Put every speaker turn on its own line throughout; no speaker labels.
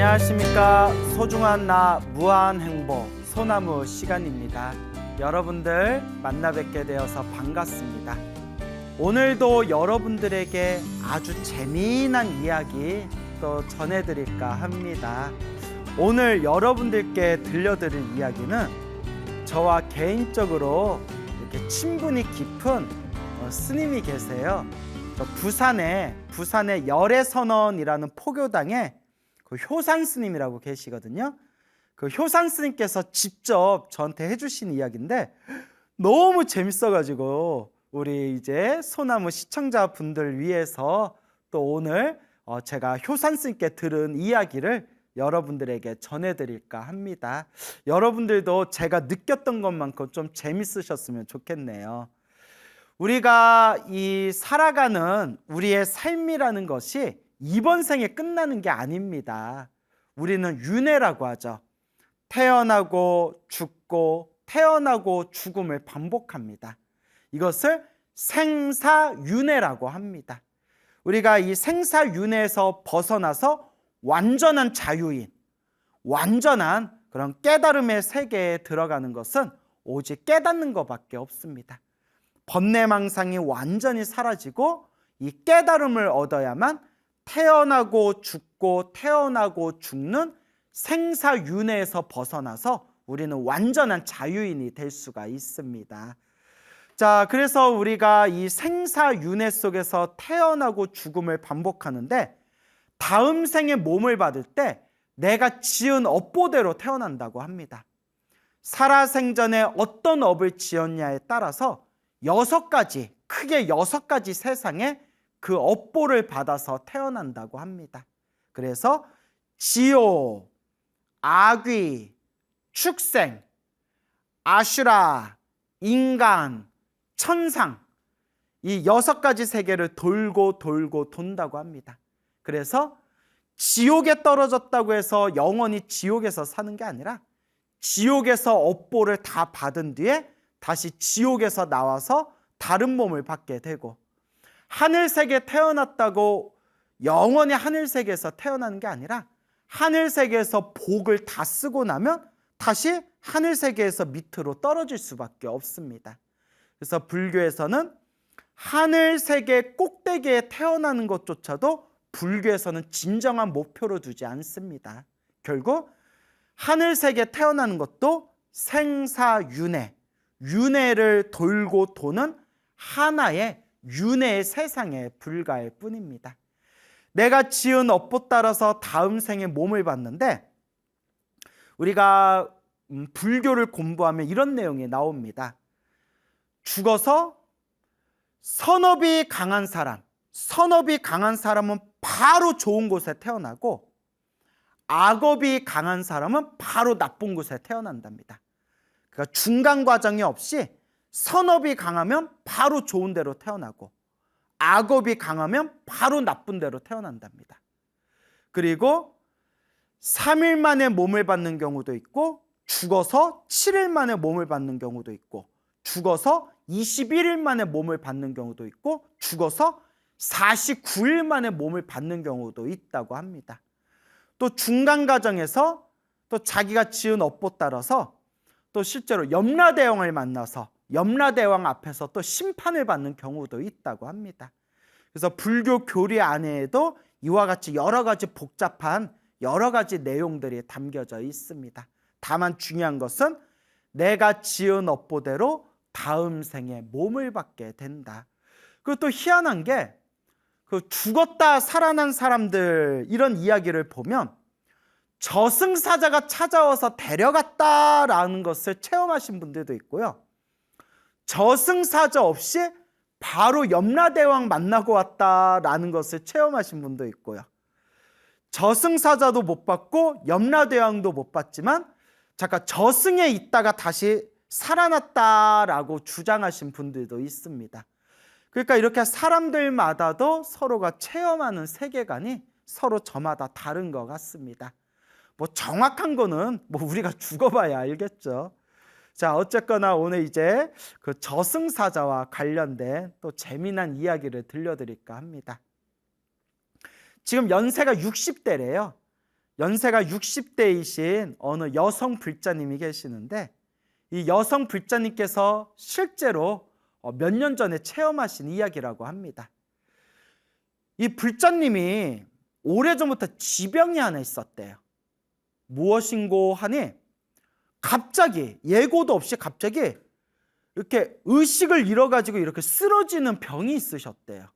안녕하십니까. 소중한 나 무한행복 소나무 시간입니다. 여러분들 만나 뵙게 되어서 반갑습니다. 오늘도 여러분들에게 아주 재미난 이야기 또 전해드릴까 합니다. 오늘 여러분들께 들려드릴 이야기는 저와 개인적으로 이렇게 친분이 깊은 스님이 계세요. 부산의 열애선언이라는 포교당에 그 효산 스님이라고 계시거든요. 그 효산 스님께서 직접 저한테 해주신 이야기인데 너무 재밌어가지고 우리 이제 소나무 시청자분들 위해서 또 오늘 제가 효산 스님께 들은 이야기를 여러분들에게 전해드릴까 합니다. 여러분들도 제가 느꼈던 것만큼 좀 재밌으셨으면 좋겠네요. 우리가 이 살아가는 우리의 삶이라는 것이 이번 생에 끝나는 게 아닙니다. 우리는 윤회라고 하죠. 태어나고 죽고 태어나고 죽음을 반복합니다. 이것을 생사윤회라고 합니다. 우리가 이 생사윤회에서 벗어나서 완전한 자유인, 완전한 그런 깨달음의 세계에 들어가는 것은 오직 깨닫는 것밖에 없습니다. 번뇌망상이 완전히 사라지고 이 깨달음을 얻어야만 태어나고 죽고 태어나고 죽는 생사윤회에서 벗어나서 우리는 완전한 자유인이 될 수가 있습니다. 자, 그래서 우리가 이 생사윤회 속에서 태어나고 죽음을 반복하는데 다음 생에 몸을 받을 때 내가 지은 업보대로 태어난다고 합니다. 살아생전에 어떤 업을 지었냐에 따라서 크게 6가지 세상에 그 업보를 받아서 태어난다고 합니다. 그래서 지옥, 아귀, 축생, 아슈라, 인간, 천상, 이 6가지 세계를 돌고 돈다고 합니다. 그래서 지옥에 떨어졌다고 해서 영원히 지옥에서 사는 게 아니라 지옥에서 업보를 다 받은 뒤에 다시 지옥에서 나와서 다른 몸을 받게 되고, 하늘세계에 태어났다고 영원히 하늘세계에서 태어나는 게 아니라 하늘세계에서 복을 다 쓰고 나면 다시 하늘세계에서 밑으로 떨어질 수밖에 없습니다. 그래서 불교에서는 하늘세계 꼭대기에 태어나는 것조차도 불교에서는 진정한 목표로 두지 않습니다. 결국 하늘세계에 태어나는 것도 생사윤회, 윤회를 돌고 도는 하나의 윤회의 세상에 불과할 뿐입니다. 내가 지은 업보 따라서 다음 생에 몸을 받는데 우리가 불교를 공부하면 이런 내용이 나옵니다. 죽어서 선업이 강한 사람은 바로 좋은 곳에 태어나고 악업이 강한 사람은 바로 나쁜 곳에 태어난답니다. 그러니까 중간 과정이 없이 선업이 강하면 바로 좋은 데로 태어나고 악업이 강하면 바로 나쁜 데로 태어난답니다. 그리고 3일 만에 몸을 받는 경우도 있고 죽어서 7일 만에 몸을 받는 경우도 있고 죽어서 21일 만에 몸을 받는 경우도 있고 죽어서 49일 만에 몸을 받는 경우도 있다고 합니다. 또 중간 과정에서 또 자기가 지은 업보 따라서 또 실제로 염라대왕을 만나서 염라대왕 앞에서 또 심판을 받는 경우도 있다고 합니다. 그래서 불교 교리 안에도 이와 같이 여러 가지 복잡한 여러 가지 내용들이 담겨져 있습니다. 다만 중요한 것은 내가 지은 업보대로 다음 생에 몸을 받게 된다. 그리고 또 희한한 게 그 죽었다 살아난 사람들 이런 이야기를 보면 저승사자가 찾아와서 데려갔다라는 것을 체험하신 분들도 있고요. 저승사자 없이 바로 염라대왕 만나고 왔다라는 것을 체험하신 분도 있고요. 저승사자도 못 받고 염라대왕도 못 받지만 잠깐 저승에 있다가 다시 살아났다라고 주장하신 분들도 있습니다. 그러니까 이렇게 사람들마다도 서로가 체험하는 세계관이 서로 저마다 다른 것 같습니다. 뭐 정확한 거는 뭐 우리가 죽어봐야 알겠죠. 자, 어쨌거나 오늘 이제 그 저승사자와 관련된 또 재미난 이야기를 들려드릴까 합니다. 지금 연세가 60대래요. 연세가 60대이신 어느 여성 불자님이 계시는데, 이 여성 불자님께서 실제로 몇 년 전에 체험하신 이야기라고 합니다. 이 불자님이 오래전부터 지병이 하나 있었대요. 무엇인고 하니 갑자기 예고도 없이 갑자기 이렇게 의식을 잃어가지고 이렇게 쓰러지는 병이 있으셨대요.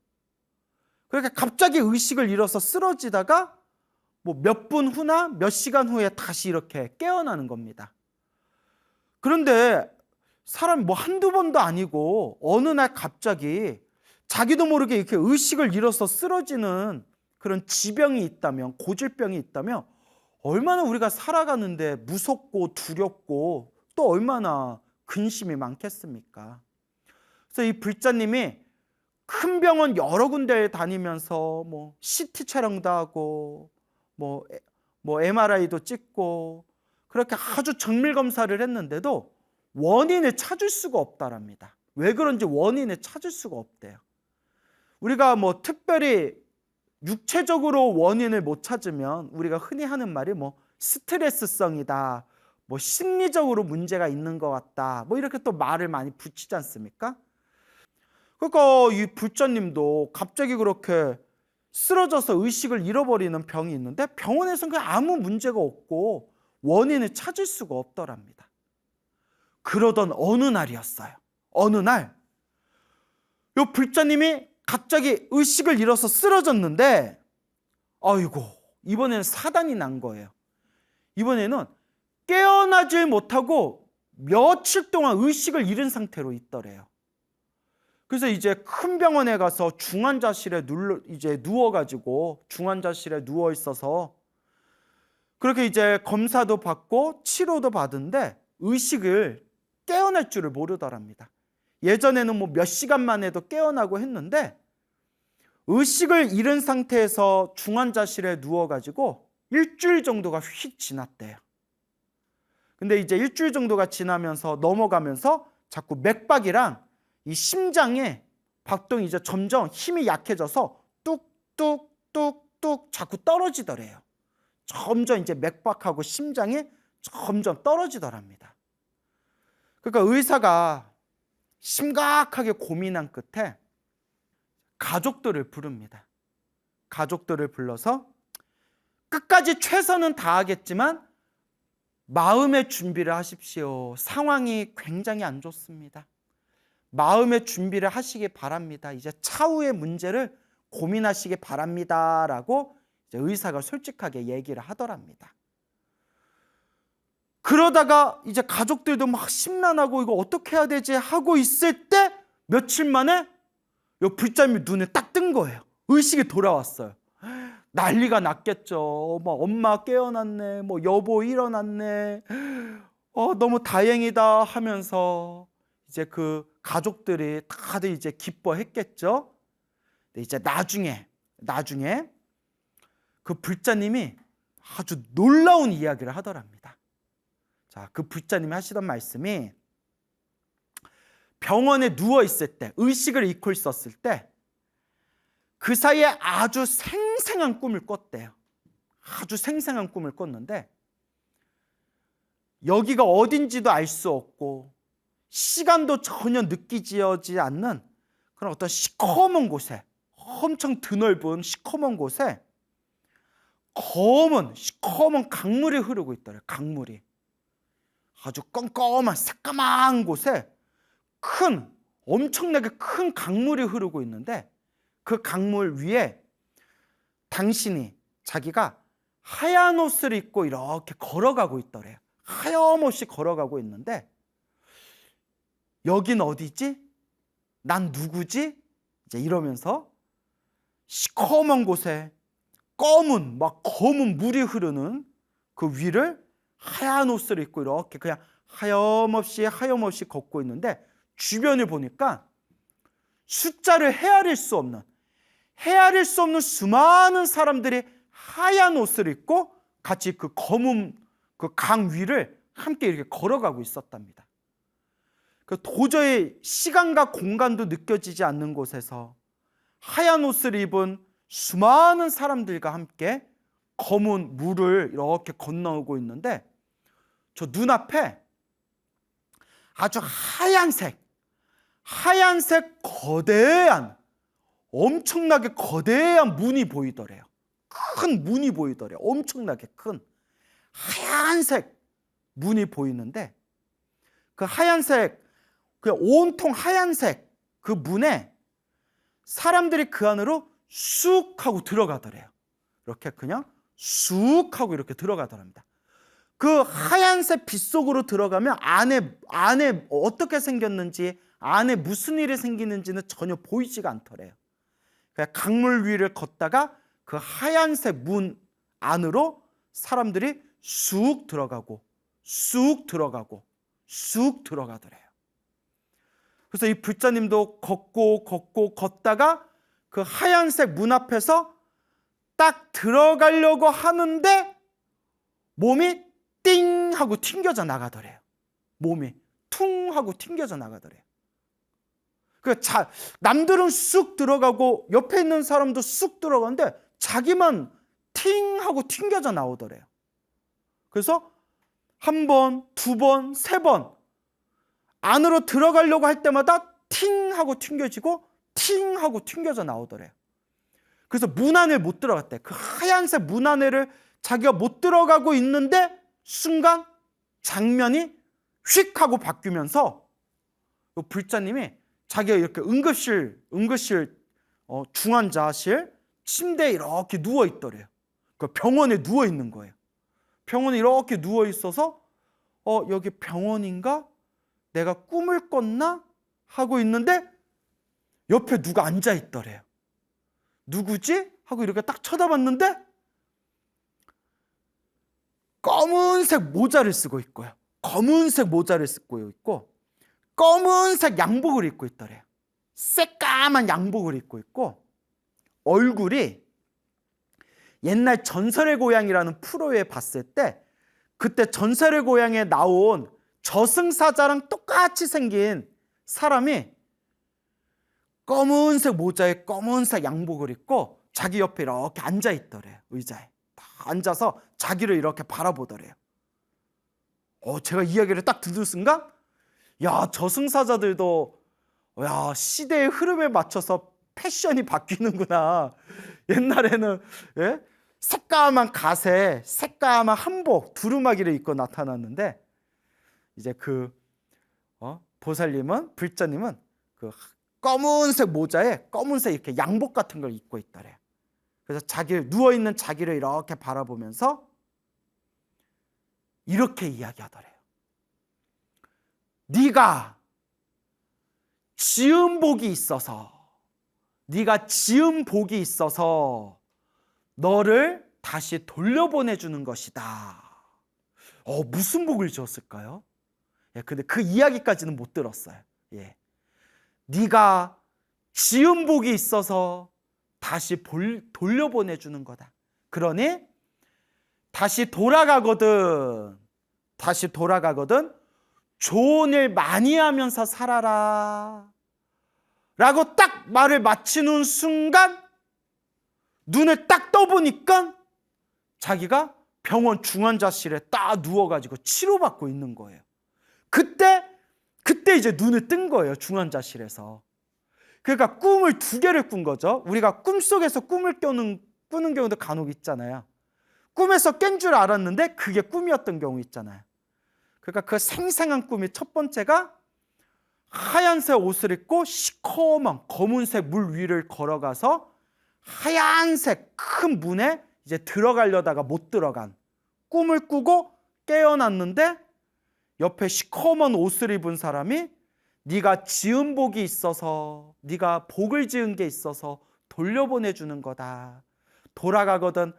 그렇게 갑자기 의식을 잃어서 쓰러지다가 뭐 몇 분 후나 몇 시간 후에 다시 이렇게 깨어나는 겁니다. 그런데 사람이 뭐 한두 번도 아니고 어느 날 갑자기 자기도 모르게 이렇게 의식을 잃어서 쓰러지는 그런 지병이 있다면, 고질병이 있다면 얼마나 우리가 살아가는데 무섭고 두렵고 또 얼마나 근심이 많겠습니까? 그래서 이 불자님이 큰 병원 여러 군데 다니면서 뭐 CT 촬영도 하고 뭐 MRI도 찍고 그렇게 아주 정밀 검사를 했는데도 원인을 찾을 수가 없다랍니다. 왜 그런지 원인을 찾을 수가 없대요. 우리가 뭐 특별히 육체적으로 원인을 못 찾으면 우리가 흔히 하는 말이 뭐 스트레스성이다, 뭐 심리적으로 문제가 있는 것 같다, 뭐 이렇게 또 말을 많이 붙이지 않습니까? 그러니까 이 불자님도 갑자기 그렇게 쓰러져서 의식을 잃어버리는 병이 있는데 병원에서는 그냥 아무 문제가 없고 원인을 찾을 수가 없더랍니다. 그러던 어느 날이었어요. 어느 날 이 불자님이 갑자기 의식을 잃어서 쓰러졌는데, 아이고, 이번에는 사단이 난 거예요. 이번에는 깨어나질 못하고 며칠 동안 의식을 잃은 상태로 있더래요. 그래서 이제 큰 병원에 가서 중환자실에 누워가지고 중환자실에 누워 있어서 그렇게 이제 검사도 받고 치료도 받은데 의식을 깨어날 줄을 모르더랍니다. 예전에는 뭐 몇 시간 만에도 깨어나고 했는데 의식을 잃은 상태에서 중환자실에 누워가지고 일주일 정도가 휙 지났대요. 근데 이제 일주일 정도가 지나면서 넘어가면서 자꾸 맥박이랑 이 심장의 박동이 이제 점점 힘이 약해져서 뚝뚝뚝뚝 자꾸 떨어지더래요. 점점 이제 맥박하고 심장이 점점 떨어지더랍니다. 그러니까 의사가 심각하게 고민한 끝에 가족들을 부릅니다. 가족들을 불러서 끝까지 최선은 다하겠지만 마음의 준비를 하십시오. 상황이 굉장히 안 좋습니다. 마음의 준비를 하시기 바랍니다. 이제 차후의 문제를 고민하시기 바랍니다. 라고 이제 의사가 솔직하게 얘기를 하더랍니다. 그러다가 이제 가족들도 막 심란하고 이거 어떻게 해야 되지 하고 있을 때 며칠 만에 이 불자님이 눈에 딱 뜬 거예요. 의식이 돌아왔어요. 난리가 났겠죠. 막 엄마 깨어났네, 뭐 여보 일어났네, 너무 다행이다 하면서 이제 그 가족들이 다들 이제 기뻐했겠죠. 근데 이제 나중에 그 불자님이 아주 놀라운 이야기를 하더랍니다. 자, 그 불자님이 하시던 말씀이 병원에 누워 있을 때, 의식을 잃고 있었을 때 그 사이에 아주 생생한 꿈을 꿨대요. 아주 생생한 꿈을 꿨는데 여기가 어딘지도 알 수 없고 시간도 전혀 느끼지어지지 않는 그런 어떤 시커먼 곳에, 엄청 드넓은 시커먼 곳에 검은 시커먼 강물이 흐르고 있더래요. 강물이 아주 껌껌한 새까만 곳에 엄청나게 큰 강물이 흐르고 있는데 그 강물 위에 자기가 하얀 옷을 입고 이렇게 걸어가고 있더래요. 하염없이 걸어가고 있는데 여긴 어디지? 난 누구지? 이제 이러면서 시커먼 곳에 검은 물이 흐르는 그 위를 하얀 옷을 입고 이렇게 그냥 하염없이 걷고 있는데 주변을 보니까 숫자를 헤아릴 수 없는 수많은 사람들이 하얀 옷을 입고 같이 그 검은 그 강 위를 함께 이렇게 걸어가고 있었답니다. 그 도저히 시간과 공간도 느껴지지 않는 곳에서 하얀 옷을 입은 수많은 사람들과 함께 검은 물을 이렇게 건너오고 있는데 저 눈앞에 아주 하얀색 거대한, 엄청나게 거대한 문이 보이더래요. 큰 문이 보이더래요. 엄청나게 큰 하얀색 문이 보이는데 그 하얀색, 그 온통 하얀색 그 문에 사람들이 그 안으로 쑥 하고 들어가더래요. 이렇게 그냥 쑥 하고 이렇게 들어가더랍니다. 그 하얀색 빛 속으로 들어가면 안에 어떻게 생겼는지, 안에 무슨 일이 생기는지는 전혀 보이지가 않더래요. 그냥 강물 위를 걷다가 그 하얀색 문 안으로 사람들이 쑥 들어가고 쑥 들어가고 쑥 들어가더래요. 그래서 이 불자님도 걷고 걷다가 그 하얀색 문 앞에서 딱 들어가려고 하는데 몸이 띵 하고 튕겨져 나가더래요. 몸이 퉁 하고 튕겨져 나가더래요. 남들은 쑥 들어가고 옆에 있는 사람도 쑥 들어가는데 자기만 팅 하고 튕겨져 나오더래요. 그래서 한 번, 두 번, 세 번 안으로 들어가려고 할 때마다 팅 하고 튕겨지고 팅 하고 튕겨져 나오더래요. 그래서 문 안에 못 들어갔대. 그 하얀색 문 안에를 자기가 못 들어가고 있는데 순간 장면이 휙 하고 바뀌면서 불자님이 자기가 이렇게 응급실 중환자실 침대에 이렇게 누워 있더래요. 그 병원에 누워 있는 거예요. 병원에 이렇게 누워 있어서 여기 병원인가? 내가 꿈을 꿨나? 하고 있는데 옆에 누가 앉아 있더래요. 누구지? 하고 이렇게 딱 쳐다봤는데 검은색 모자를 쓰고 있고요. 검은색 모자를 쓰고 있고 검은색 양복을 입고 있더래요. 새까만 양복을 입고 있고 얼굴이 옛날 전설의 고향이라는 프로에 봤을 때 그때 전설의 고향에 나온 저승사자랑 똑같이 생긴 사람이 검은색 모자에 검은색 양복을 입고 자기 옆에 이렇게 앉아 있더래요. 의자에 딱 앉아서 자기를 이렇게 바라보더래요. 제가 이야기를 딱 듣는 순간 야, 저승사자들도 시대의 흐름에 맞춰서 패션이 바뀌는구나. 옛날에는 새까만 가세, 새까만 한복, 두루마기를 입고 나타났는데 이제 보살님은, 불자님은 그 검은색 모자에 검은색 이렇게 양복 같은 걸 입고 있더래요. 그래서 누워있는 자기를 이렇게 바라보면서 이렇게 이야기하더래요. 네가 지은 복이 있어서 너를 다시 돌려보내주는 것이다. 무슨 복을 지었을까요? 근데 그 이야기까지는 못 들었어요. 네가 지은 복이 있어서 다시 돌려보내주는 거다. 그러니 다시 돌아가거든 좋은 일 많이 하면서 살아라 라고 딱 말을 마치는 순간 눈을 딱 떠보니까 자기가 병원 중환자실에 딱 누워가지고 치료받고 있는 거예요. 그때 이제 눈을 뜬 거예요. 중환자실에서. 그러니까 꿈을 두 개를 꾼 거죠. 우리가 꿈속에서 꿈을 꾸는 경우도 간혹 있잖아요. 꿈에서 깬 줄 알았는데 그게 꿈이었던 경우 있잖아요. 그러니까 그 생생한 꿈이 첫 번째가 하얀색 옷을 입고 시커먼 검은색 물 위를 걸어가서 하얀색 큰 문에 이제 들어가려다가 못 들어간 꿈을 꾸고 깨어났는데 옆에 시커먼 옷을 입은 사람이 네가 지은 복이 있어서, 네가 복을 지은 게 있어서 돌려보내주는 거다. 돌아가거든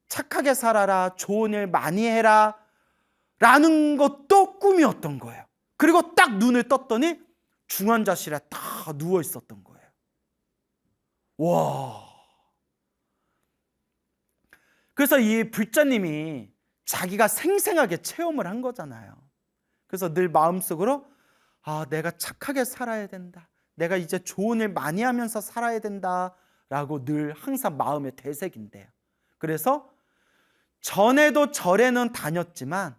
착하게 살아라, 좋은 일 많이 해라 라는 것도 꿈이었던 거예요. 그리고 딱 눈을 떴더니 중환자실에 딱 누워 있었던 거예요. 와. 그래서 이 불자님이 자기가 생생하게 체험을 한 거잖아요. 그래서 늘 마음속으로 내가 착하게 살아야 된다. 내가 이제 좋은 일 많이 하면서 살아야 된다 라고 늘 항상 마음에 되새긴대요. 그래서 전에도 절은 다녔지만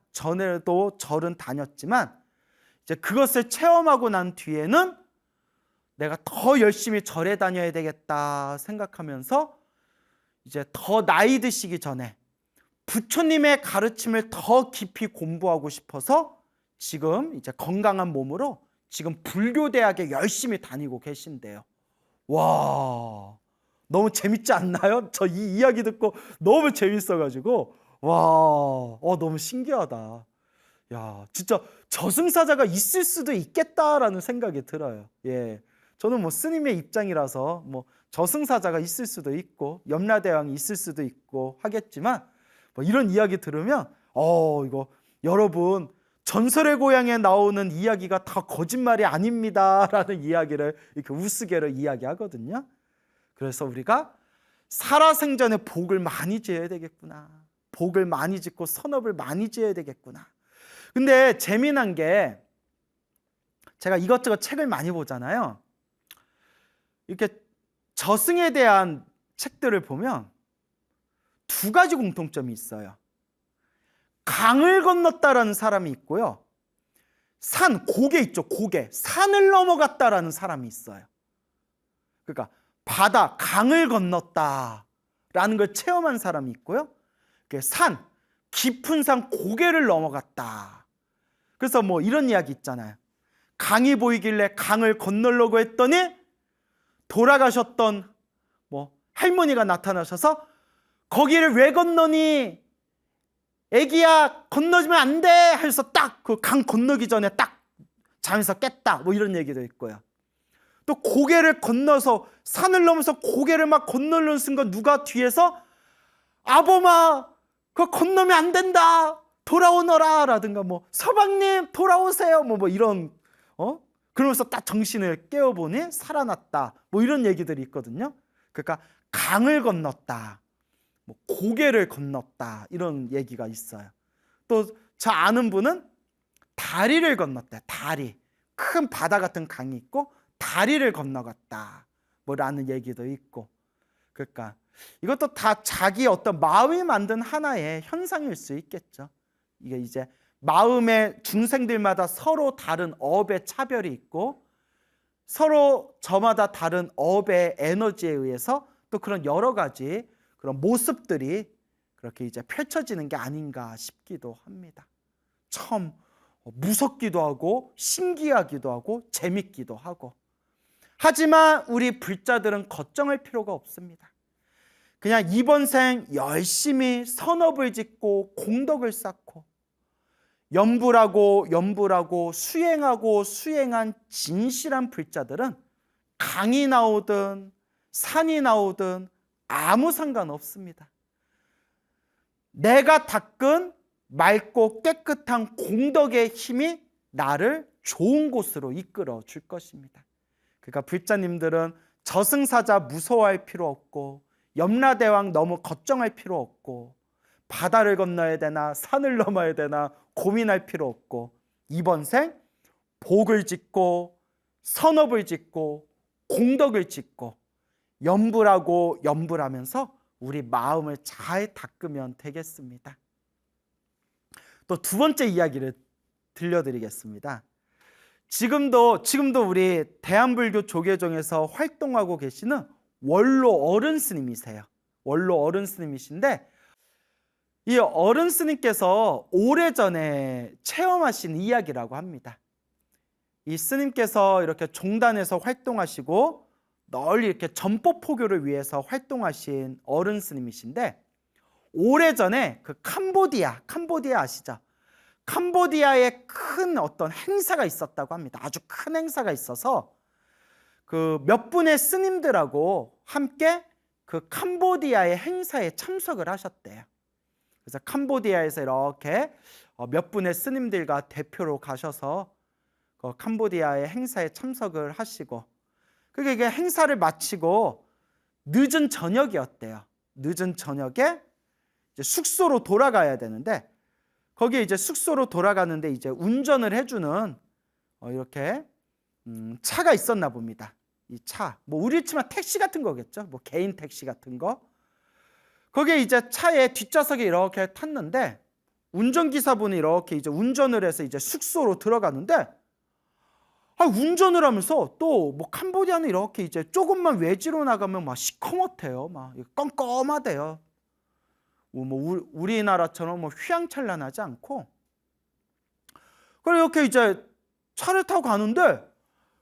이제 그것을 체험하고 난 뒤에는 내가 더 열심히 절에 다녀야 되겠다 생각하면서 이제 더 나이 드시기 전에 부처님의 가르침을 더 깊이 공부하고 싶어서 지금 이제 건강한 몸으로 지금 불교대학에 열심히 다니고 계신데요. 와, 너무 재밌지 않나요? 저 이 이야기 듣고 너무 재밌어가지고 너무 신기하다. 야, 진짜 저승사자가 있을 수도 있겠다라는 생각이 들어요. 예, 저는 뭐 스님의 입장이라서 뭐 저승사자가 있을 수도 있고 염라대왕이 있을 수도 있고 하겠지만 뭐 이런 이야기 들으면 이거 여러분 전설의 고향에 나오는 이야기가 다 거짓말이 아닙니다라는 이야기를 이렇게 우스개로 이야기하거든요. 그래서 우리가 살아생전에 복을 많이 지어야 되겠구나. 복을 많이 짓고 선업을 많이 지어야 되겠구나. 근데 재미난 게 제가 이것저것 책을 많이 보잖아요. 이렇게 저승에 대한 책들을 보면 두 가지 공통점이 있어요. 강을 건넜다라는 사람이 있고요. 고개 있죠, 고개. 산을 넘어갔다라는 사람이 있어요. 그러니까 바다, 강을 건넜다라는 걸 체험한 사람이 있고요. 깊은 산, 고개를 넘어갔다. 그래서 뭐 이런 이야기 있잖아요. 강이 보이길래 강을 건너려고 했더니 돌아가셨던 뭐 할머니가 나타나셔서 거기를 왜 건너니? 애기야, 건너지면 안 돼! 해서 딱 그 강 건너기 전에 딱 잠에서 깼다. 뭐 이런 얘기도 있고요. 또 고개를 건너서 산을 넘어서 고개를 막 건너는 순간 누가 뒤에서 아범아, 그거 건너면 안 된다. 돌아오너라. 라든가 뭐 서방님 돌아오세요. 뭐 이런 그러면서 딱 정신을 깨워보니 살아났다. 뭐 이런 얘기들이 있거든요. 그러니까 강을 건넜다. 뭐 고개를 건넜다. 이런 얘기가 있어요. 또 저 아는 분은 다리를 건넜대. 다리. 큰 바다 같은 강이 있고 다리를 건너갔다. 뭐라는 얘기도 있고. 그러니까 이것도 다 자기 어떤 마음이 만든 하나의 현상일 수 있겠죠. 이게 이제 마음의 중생들마다 서로 다른 업의 차별이 있고 서로 저마다 다른 업의 에너지에 의해서 또 그런 여러 가지 그런 모습들이 그렇게 이제 펼쳐지는 게 아닌가 싶기도 합니다. 참 무섭기도 하고 신기하기도 하고 재밌기도 하고. 하지만 우리 불자들은 걱정할 필요가 없습니다. 그냥 이번 생 열심히 선업을 짓고 공덕을 쌓고 염불하고 수행한 진실한 불자들은 강이 나오든 산이 나오든 아무 상관없습니다. 내가 닦은 맑고 깨끗한 공덕의 힘이 나를 좋은 곳으로 이끌어 줄 것입니다. 그러니까 불자님들은 저승사자 무서워할 필요 없고 염라대왕 너무 걱정할 필요 없고 바다를 건너야 되나 산을 넘어야 되나 고민할 필요 없고 이번 생 복을 짓고 선업을 짓고 공덕을 짓고 염불하면서 우리 마음을 잘 닦으면 되겠습니다. 또 두 번째 이야기를 들려드리겠습니다. 지금도 우리 대한불교 조계종에서 활동하고 계시는 원로 어른 스님이세요. 원로 어른 스님이신데 이 어른 스님께서 오래전에 체험하신 이야기라고 합니다. 이 스님께서 이렇게 종단에서 활동하시고 널리 이렇게 전법 포교를 위해서 활동하신 어른 스님이신데 오래전에 그 캄보디아 아시죠? 캄보디아에 큰 어떤 행사가 있었다고 합니다. 아주 큰 행사가 있어서 그 몇 분의 스님들하고 함께 그 캄보디아의 행사에 참석을 하셨대요. 그래서 캄보디아에서 이렇게 몇 분의 스님들과 대표로 가셔서 그 캄보디아의 행사에 참석을 하시고 그게 행사를 마치고 늦은 저녁이었대요. 늦은 저녁에 이제 숙소로 돌아가야 되는데 거기에 이제 숙소로 돌아가는데 이제 운전을 해주는 이렇게 차가 있었나 봅니다. 이 차, 뭐 우리 치면 택시 같은 거겠죠. 뭐 개인 택시 같은 거. 거기에 이제 차에 뒷좌석에 이렇게 탔는데 운전기사분이 이렇게 이제 운전을 해서 이제 숙소로 들어가는데 운전을 하면서 또 뭐 캄보디아는 이렇게 이제 조금만 외지로 나가면 막 시커멓대요. 막 껌껌하대요. 뭐 우리나라처럼 뭐 휘황찬란하지 않고. 그래 이렇게 이제 차를 타고 가는데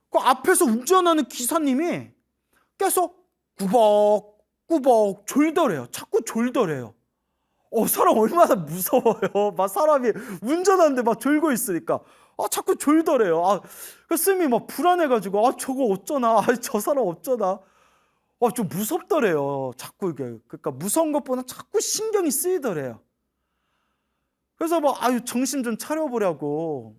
그 앞에서 운전하는 기사님이 계속 꾸벅꾸벅 졸더래요. 자꾸 졸더래요. 사람 얼마나 무서워요. 막 사람이 운전하는데 막 졸고 있으니까 자꾸 졸더래요. 그 스님이 막 불안해가지고 저거 어쩌나, 저 사람 어쩌나. 좀 무섭더래요. 자꾸 이게 그러니까 무서운 것보다 자꾸 신경이 쓰이더래요. 그래서 뭐 정신 좀 차려보려고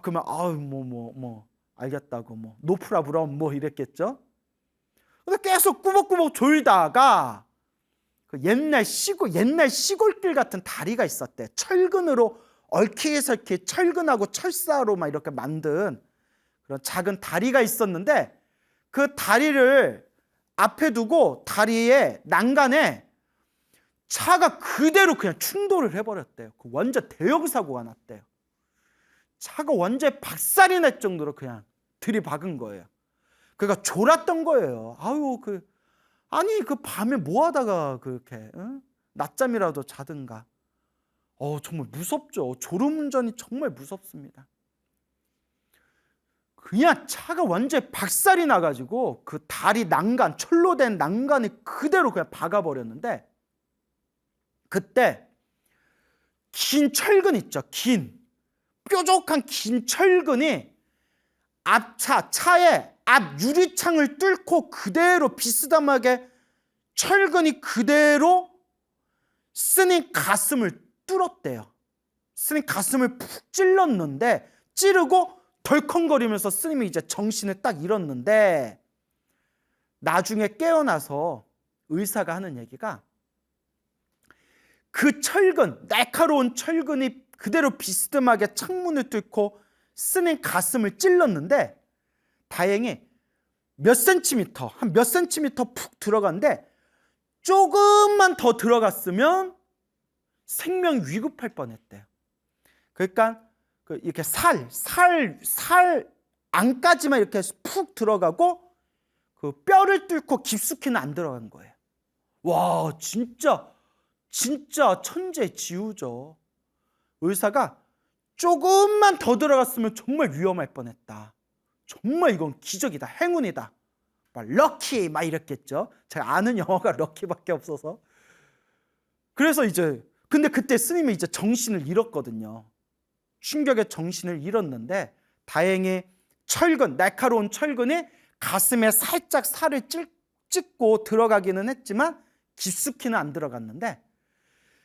그러면 뭐 알겠다고 뭐 노프라 브라운 뭐 이랬겠죠. 근데 계속 꾸벅꾸벅 졸다가 그 옛날 시골길 같은 다리가 있었대. 철근으로 얼키설키 철근하고 철사로 막 이렇게 만든 그런 작은 다리가 있었는데 그 다리를 앞에 두고 다리에 난간에 차가 그대로 그냥 충돌을 해버렸대요. 그 완전 대형 사고가 났대요. 차가 완전 박살이 날 정도로 그냥 들이박은 거예요. 그러니까 졸았던 거예요. 그 밤에 뭐 하다가 그렇게 낮잠이라도 자든가. 정말 무섭죠. 졸음운전이 정말 무섭습니다. 그냥 차가 완전히 박살이 나가지고 그 다리 난간, 철로 된 난간이 그대로 그냥 박아버렸는데 그때 긴 철근 있죠. 뾰족한 긴 철근이 차의 앞 유리창을 뚫고 그대로 비스듬하게 철근이 그대로 스님 가슴을 뚫었대요. 스님 가슴을 푹 찔렀는데 찌르고 덜컹거리면서 스님이 이제 정신을 딱 잃었는데 나중에 깨어나서 의사가 하는 얘기가 그 철근, 날카로운 철근이 그대로 비스듬하게 창문을 뚫고 스님 가슴을 찔렀는데 다행히 몇 센티미터 푹 들어간데 조금만 더 들어갔으면 생명 위급할 뻔했대요. 그러니까 이렇게 살 안까지만 이렇게 푹 들어가고 그 뼈를 뚫고 깊숙이는 안 들어간 거예요. 와, 진짜 천재지우죠. 의사가 조금만 더 들어갔으면 정말 위험할 뻔했다. 정말 이건 기적이다. 행운이다. 막 럭키 막 이랬겠죠. 제가 아는 영어가 럭키밖에 없어서. 그래서 이제 근데 그때 스님이 이제 정신을 잃었거든요. 충격에 정신을 잃었는데 다행히 날카로운 철근이 가슴에 살짝 살을 찍고 들어가기는 했지만 깊숙이는 안 들어갔는데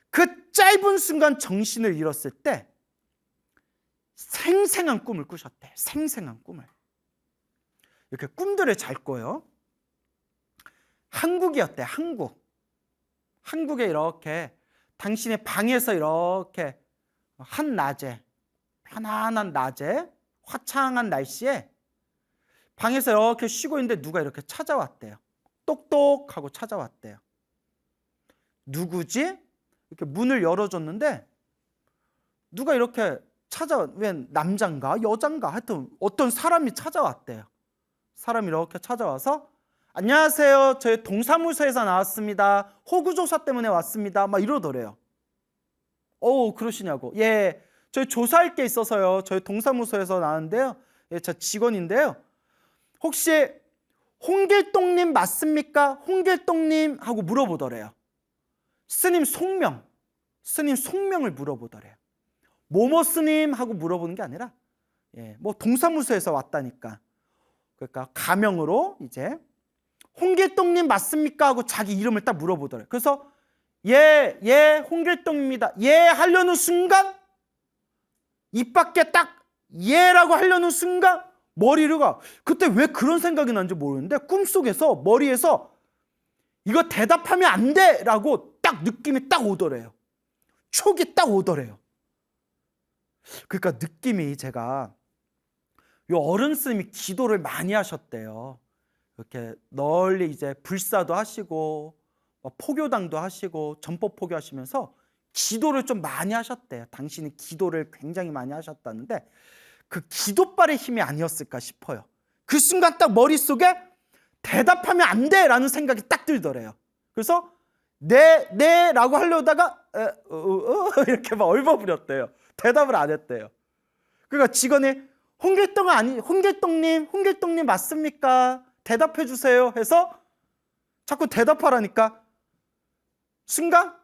그 짧은 순간 정신을 잃었을 때 생생한 꿈을 꾸셨대. 생생한 꿈을. 이렇게 꿈들을 잘 꿔요. 한국이었대. 한국에 이렇게 당신의 방에서 이렇게 한낮에 편안한 낮에 화창한 날씨에 방에서 이렇게 쉬고 있는데 누가 이렇게 찾아왔대요. 똑똑하고 찾아왔대요. 누구지? 이렇게 문을 열어줬는데 누가 이렇게 웬 남잔가 여잔가 하여튼 어떤 사람이 찾아왔대요. 사람이 이렇게 찾아와서 안녕하세요. 저희 동사무소에서 나왔습니다. 호구조사 때문에 왔습니다. 막 이러더래요. 그러시냐고. 예, 저희 조사할 게 있어서요. 저희 동사무소에서 나왔는데요. 예, 저 직원인데요. 혹시 홍길동님 맞습니까? 홍길동님 하고 물어보더래요. 스님 속명을 물어보더래요. 뭐뭐 스님 하고 물어보는 게 아니라 뭐 동사무소에서 왔다니까. 그러니까 가명으로 이제 홍길동님 맞습니까? 하고 자기 이름을 딱 물어보더래요. 그래서 예, 홍길동입니다. 예 하려는 순간 입 밖에 딱 예라고 하려는 순간 머리가 그때 왜 그런 생각이 났는지 모르는데 꿈속에서 머리에서 이거 대답하면 안 돼라고 딱 느낌이 딱 오더래요. 촉이 딱 오더래요. 그러니까 느낌이 제가 요 어른 스님이 기도를 많이 하셨대요. 이렇게 널리 이제 불사도 하시고 포교당도 하시고 전법 포교하시면서 기도를 좀 많이 하셨대요. 당신이 기도를 굉장히 많이 하셨다는데 그 기도발의 힘이 아니었을까 싶어요. 그 순간 딱 머릿속에 대답하면 안 돼라는 생각이 딱 들더래요. 그래서 네라고 하려다가 이렇게 막 얼버무렸대요. 대답을 안 했대요. 그러니까 직원이 홍길동님 맞습니까? 대답해 주세요 해서 자꾸 대답하라니까 순간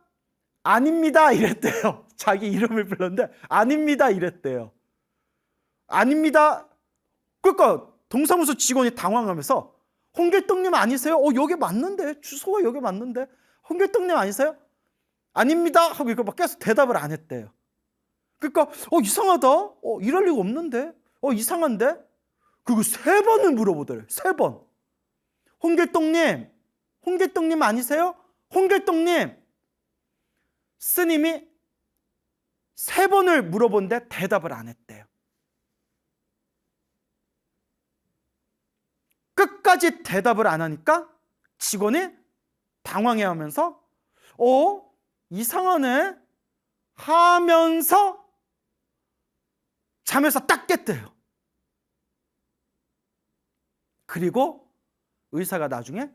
아닙니다 이랬대요. 자기 이름을 불렀는데 아닙니다 이랬대요. 아닙니다. 그러니까 동사무소 직원이 당황하면서 홍길동님 아니세요? 여기 맞는데 주소가 여기 맞는데 홍길동님 아니세요? 아닙니다 하고 이거 막 계속 대답을 안 했대요. 그러니까 이상하다. 이럴 리가 없는데. 이상한데. 그리고 3번을 물어보더래요. 3번. 홍길동님 아니세요? 홍길동님. 스님이 3번을 물어본데 대답을 안 했대요. 끝까지 대답을 안 하니까 직원이 당황해하면서 이상하네 하면서 잠에서 딱 깼대요. 그리고 의사가 나중에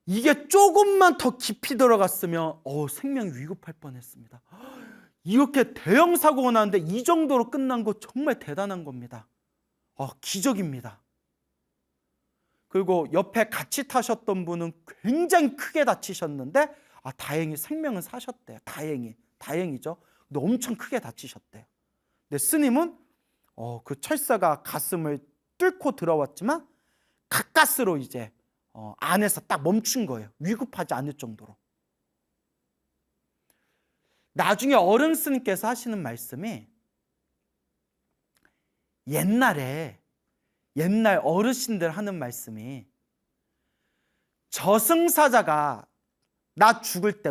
이게 조금만 더 깊이 들어갔으면 생명이 위급할 뻔했습니다. 이렇게 대형 사고가 나는데 이 정도로 끝난 거 정말 대단한 겁니다. 기적입니다. 그리고 옆에 같이 타셨던 분은 굉장히 크게 다치셨는데 다행히 생명은 사셨대요. 다행이죠. 근데 엄청 크게 다치셨대요. 근데 스님은 그 철사가 가슴을 뚫고 들어왔지만 가까스로 이제 안에서 딱 멈춘 거예요. 위급하지 않을 정도로. 나중에 어른 스님께서 하시는 말씀이 옛날 어르신들 하는 말씀이 저승사자가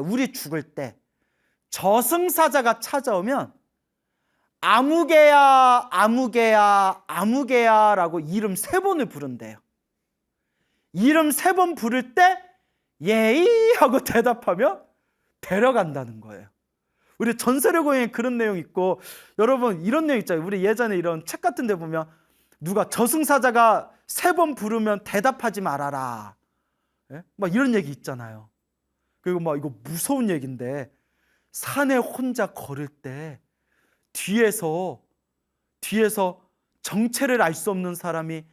우리 죽을 때 저승사자가 찾아오면 아무개야 라고 이름 3번을 부른대요. 이름 3번 부를 때 예이 하고 대답하면 데려간다는 거예요. 우리 전설의 고향에 그런 내용 있고, 여러분 이런 내용 있잖아요. 우리 예전에 이런 책 같은 데 보면 누가 저승사자가 3번 부르면 대답하지 말아라. 막 이런 얘기 있잖아요. 그리고 막 이거 무서운 얘기인데 산에 혼자 걸을 때 뒤에서 정체를 알 수 없는 사람이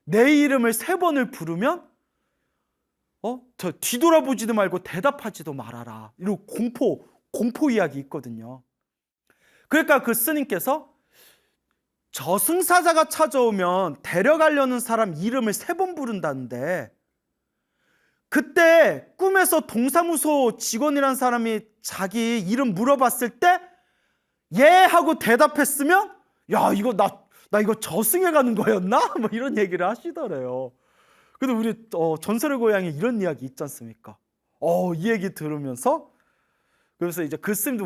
내 이름을 3번을 부르면 저 뒤돌아보지도 말고 대답하지도 말아라. 이런 공포 이야기 있거든요. 그러니까 그 스님께서 저승사자가 찾아오면 데려가려는 사람 이름을 3번 부른다는데, 그때 꿈에서 동사무소 직원이란 사람이 자기 이름 물어봤을 때 예 하고 대답했으면 야 이거 나 이거 저승에 가는 거였나? 뭐 이런 얘기를 하시더래요. 근데 우리 전설의 고향에 이런 이야기 있지 않습니까? 이 얘기 들으면서 그래서 이제 그 스님도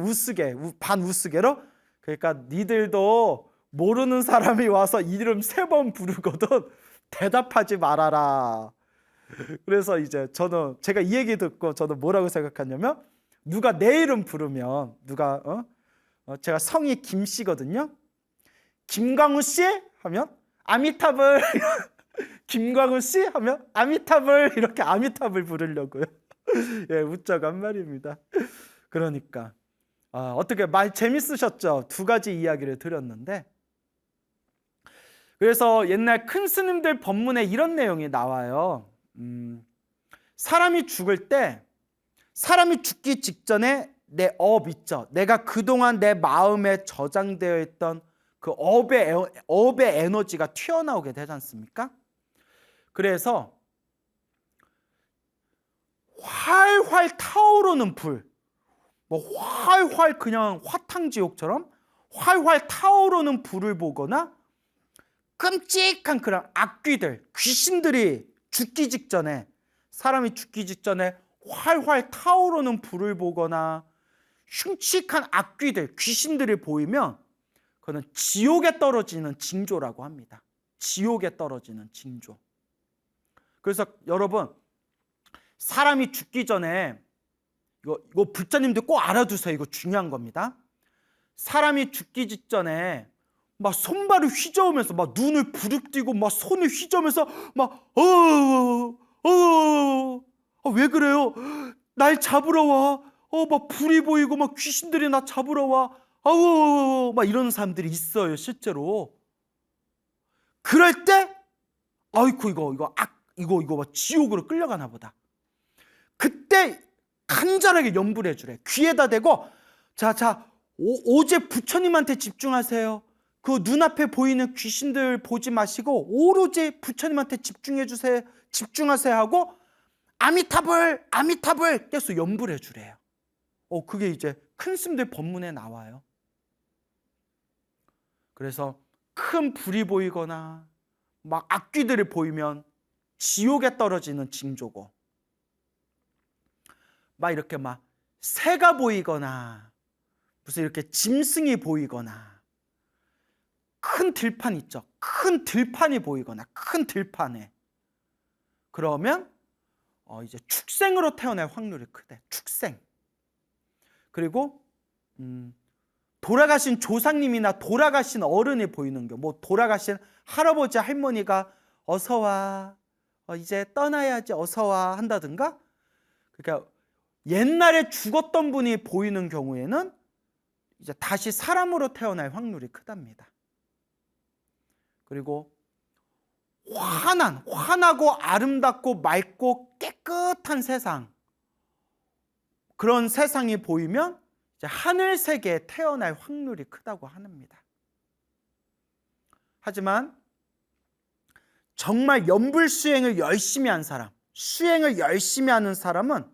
반 우스개로 그러니까 니들도 모르는 사람이 와서 이름 3번 부르거든 대답하지 말아라. 그래서 이제 제가 이 얘기 듣고 저는 뭐라고 생각하냐면, 누가 내 이름 부르면 제가 성이 김씨거든요. 김광우 씨 하면 아미타불 김광우 씨 하면 아미타불 이렇게 아미타불 부르려고요. 예, 웃자고 한 말입니다. 그러니까 어떻게 말 재밌으셨죠? 2가지 이야기를 드렸는데, 그래서 옛날 큰 스님들 법문에 이런 내용이 나와요. 사람이 죽기 직전에 내 업 있죠. 내가 그동안 내 마음에 저장되어 있던 그 업의 에너지가 튀어나오게 되지 않습니까? 그래서 활활 타오르는 불, 활활 그냥 화탕지옥처럼 활활 타오르는 불을 보거나, 끔찍한 그런 악귀들, 귀신들이 사람이 죽기 직전에 활활 타오르는 불을 보거나 흉측한 악귀들, 귀신들이 보이면 그거는 지옥에 떨어지는 징조라고 합니다. 지옥에 떨어지는 징조. 그래서 여러분, 사람이 죽기 전에 이거 불자님들 꼭 알아두세요. 이거 중요한 겁니다. 사람이 죽기 직전에 막 손발을 휘저으면서 막 눈을 부릅뜨고 막 손을 휘저으면서 막 왜 그래요? 날 잡으러 와. 막 불이 보이고 막 귀신들이 나 잡으러 와. 막 이런 사람들이 있어요, 실제로. 그럴 때 아이고 이거 막 지옥으로 끌려가나 보다. 그때 간절하게 염불해 주래. 귀에다 대고 자 오직 부처님한테 집중하세요. 그 눈앞에 보이는 귀신들 보지 마시고 오로지 부처님한테 집중하세요 하고 아미타불 계속 염불해 주래요. 그게 이제 큰 스님들 법문에 나와요. 그래서 큰 불이 보이거나 막 악귀들이 보이면 지옥에 떨어지는 징조고, 막 이렇게 막 새가 보이거나 무슨 이렇게 짐승이 보이거나 큰 들판 있죠. 큰 들판이 보이거나 큰 들판에 그러면 이제 축생으로 태어날 확률이 크대. 축생. 그리고 돌아가신 조상님이나 돌아가신 어른이 보이는 경우, 뭐 돌아가신 할아버지 할머니가 어서 와, 이제 떠나야지 어서 와 한다든가, 그러니까 옛날에 죽었던 분이 보이는 경우에는 이제 다시 사람으로 태어날 확률이 크답니다. 그리고 환하고 아름답고 맑고 깨끗한 세상, 그런 세상이 보이면 이제 하늘 세계에 태어날 확률이 크다고 합니다. 하지만 정말 염불 수행을 열심히 한 사람, 수행을 열심히 하는 사람은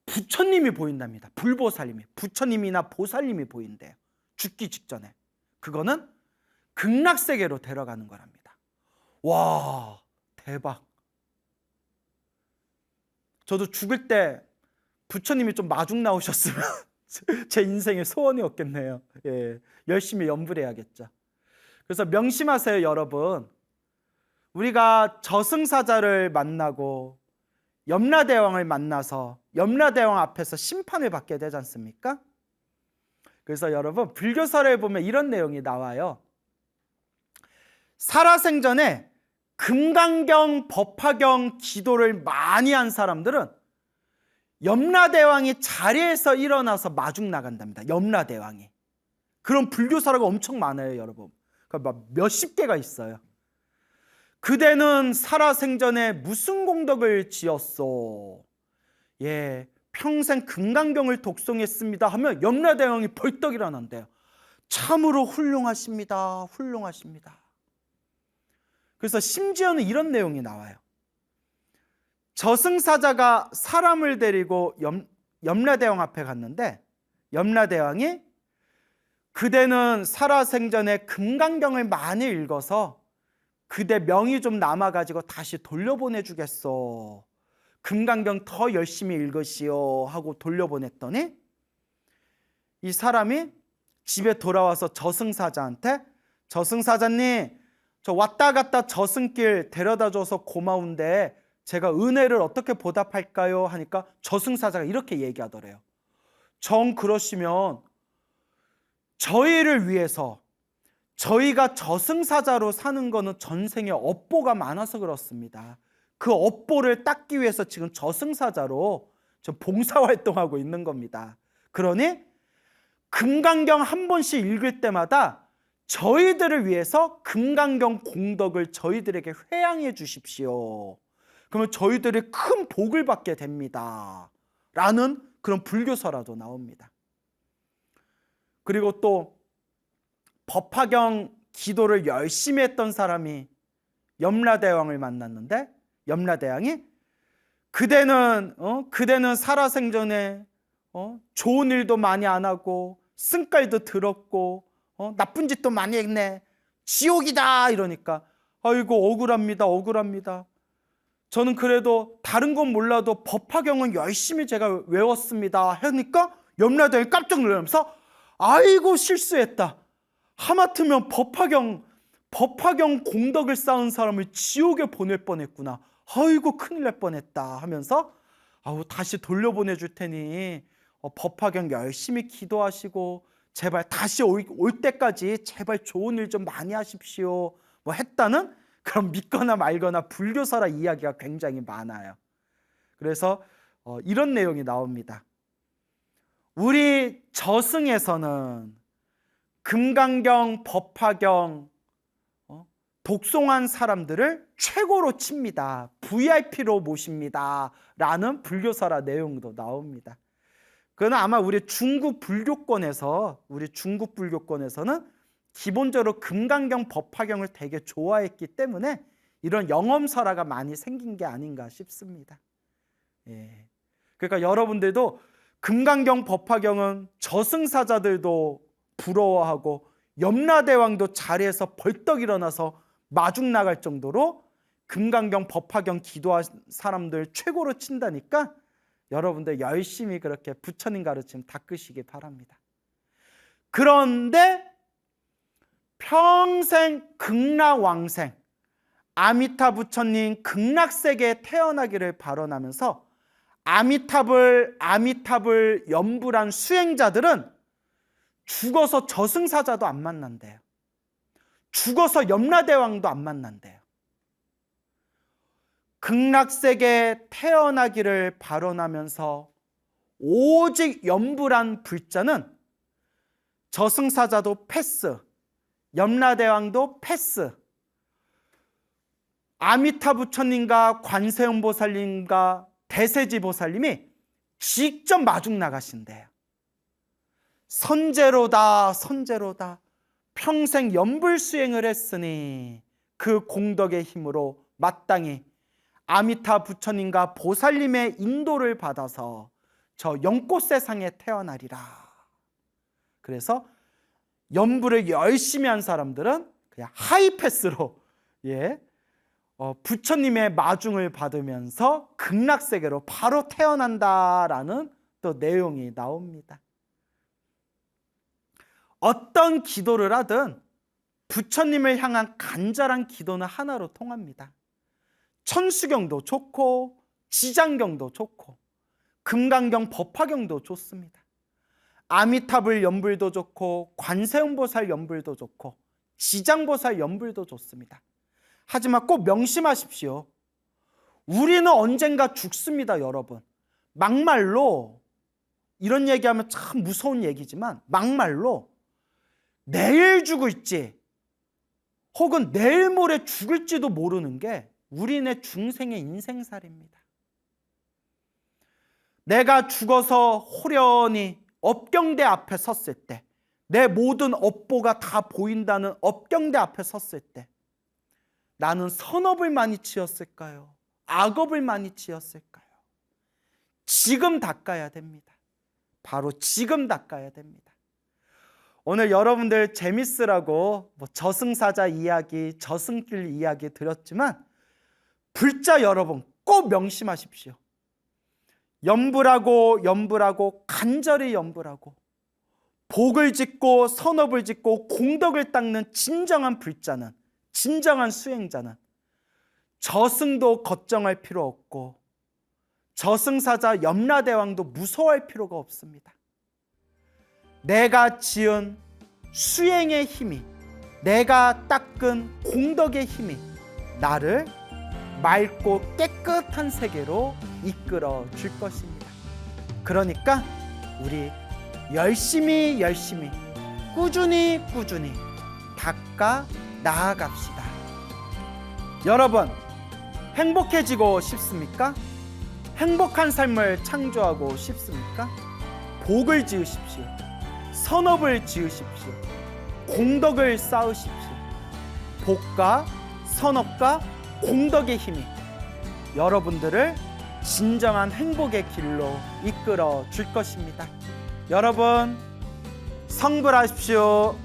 부처님이 보인답니다. 불보살님이, 부처님이나 보살님이 보인대요. 죽기 직전에. 그거는 극락세계로 데려가는 거랍니다. 와, 대박. 저도 죽을 때 부처님이 좀 마중 나오셨으면 제 인생의 소원이었겠네요. 예, 열심히 염불해야겠죠. 그래서 명심하세요, 여러분. 우리가 저승사자를 만나고 염라대왕을 만나서 염라대왕 앞에서 심판을 받게 되지 않습니까? 그래서 여러분, 불교설에 보면 이런 내용이 나와요. 살아생전에 금강경, 법화경 기도를 많이 한 사람들은 염라대왕이 자리에서 일어나서 마중 나간답니다. 염라대왕이. 그런 불교설화가 엄청 많아요, 여러분. 막 몇십 개가 있어요. 그대는 살아생전에 무슨 공덕을 지었소? 예, 평생 금강경을 독송했습니다 하면 염라대왕이 벌떡 일어난대요. 참으로 훌륭하십니다. 훌륭하십니다. 그래서 심지어는 이런 내용이 나와요. 저승사자가 사람을 데리고 염라대왕 앞에 갔는데 염라대왕이 그대는 살아생전에 금강경을 많이 읽어서 그대 명이 좀 남아가지고 다시 돌려보내주겠소. 금강경 더 열심히 읽으시오 하고 돌려보냈더니 이 사람이 집에 돌아와서 저승사자한테, 저승사자님, 저 왔다 갔다 저승길 데려다줘서 고마운데 제가 은혜를 어떻게 보답할까요? 하니까 저승사자가 이렇게 얘기하더래요. 정 그러시면 저희를 위해서, 저희가 저승사자로 사는 거는 전생에 업보가 많아서 그렇습니다. 그 업보를 닦기 위해서 지금 저승사자로 봉사활동하고 있는 겁니다. 그러니 금강경 한 번씩 읽을 때마다 저희들을 위해서 금강경 공덕을 저희들에게 회양해 주십시오. 그러면 저희들이 큰 복을 받게 됩니다. 라는 그런 불교설화도 나옵니다. 그리고 또 법화경 기도를 열심히 했던 사람이 염라대왕을 만났는데 염라대왕이 그대는 살아생전에 좋은 일도 많이 안 하고 승깔도 들었고 나쁜 짓도 많이 했네. 지옥이다 이러니까 아이고 억울합니다. 저는 그래도 다른 건 몰라도 법화경은 열심히 제가 외웠습니다 하니까 염라대왕이 깜짝 놀라면서 아이고 실수했다. 하마터면 법화경 공덕을 쌓은 사람을 지옥에 보낼 뻔했구나. 아이고 큰일 날 뻔했다 하면서 아우 다시 돌려보내 줄 테니 법화경 열심히 기도하시고 제발 다시 올 때까지 제발 좋은 일 좀 많이 하십시오 뭐 했다는 그런 믿거나 말거나 불교설화 이야기가 굉장히 많아요. 그래서 이런 내용이 나옵니다. 우리 저승에서는 금강경, 법화경 독송한 사람들을 최고로 칩니다. VIP로 모십니다 라는 불교설화 내용도 나옵니다. 그건 아마 우리 중국 불교권에서는 기본적으로 금강경, 법화경을 되게 좋아했기 때문에 이런 영엄설화가 많이 생긴 게 아닌가 싶습니다. 예. 그러니까 여러분들도 금강경, 법화경은 저승사자들도 부러워하고 염라대왕도 자리에서 벌떡 일어나서 마중 나갈 정도로 금강경, 법화경 기도한 사람들 최고로 친다니까 여러분들 열심히 그렇게 부처님 가르침 닦으시기 바랍니다. 그런데 평생 극락왕생 아미타 부처님 극락세계에 태어나기를 발언하면서 아미탑을 염불한 수행자들은 죽어서 저승사자도 안 만난대요. 죽어서 염라대왕도 안 만난대요. 극락세계에 태어나기를 발언하면서 오직 염불한 불자는 저승사자도 패스, 염라대왕도 패스, 아미타 부처님과 관세음보살님과 대세지보살님이 직접 마중 나가신대요. 선제로다 선제로다 평생 염불수행을 했으니 그 공덕의 힘으로 마땅히 아미타 부처님과 보살님의 인도를 받아서 저 연꽃 세상에 태어나리라. 그래서 염불을 열심히 한 사람들은 그냥 하이패스로 부처님의 마중을 받으면서 극락세계로 바로 태어난다라는 또 내용이 나옵니다. 어떤 기도를 하든 부처님을 향한 간절한 기도는 하나로 통합니다. 천수경도 좋고 지장경도 좋고 금강경, 법화경도 좋습니다. 아미타불 연불도 좋고 관세음보살 연불도 좋고 지장보살 연불도 좋습니다. 하지만 꼭 명심하십시오. 우리는 언젠가 죽습니다, 여러분. 막말로 이런 얘기하면 참 무서운 얘기지만 막말로 내일 죽을지 혹은 내일 모레 죽을지도 모르는 게 우리네 중생의 인생살입니다. 내가 죽어서 호련히 업경대 앞에 섰을 때, 내 모든 업보가 다 보인다는 업경대 앞에 섰을 때 나는 선업을 많이 지었을까요? 악업을 많이 지었을까요? 지금 닦아야 됩니다. 바로 지금 닦아야 됩니다. 오늘 여러분들 재밌으라고 저승사자 이야기, 저승길 이야기 드렸지만 불자 여러분 꼭 명심하십시오. 염불하고 간절히 염불하고 복을 짓고 선업을 짓고 공덕을 닦는 진정한 불자는, 진정한 수행자는 저승도 걱정할 필요 없고 저승사자 염라대왕도 무서워할 필요가 없습니다. 내가 지은 수행의 힘이, 내가 닦은 공덕의 힘이 나를 맑고 깨끗한 세계로 이끌어 줄 것입니다. 그러니까 우리 열심히 꾸준히 닦아 나아갑시다. 여러분, 행복해지고 싶습니까? 행복한 삶을 창조하고 싶습니까? 복을 지으십시오. 선업을 지으십시오. 공덕을 쌓으십시오. 복과 선업과 공덕의 힘이 여러분들을 진정한 행복의 길로 이끌어 줄 것입니다. 여러분, 성불하십시오.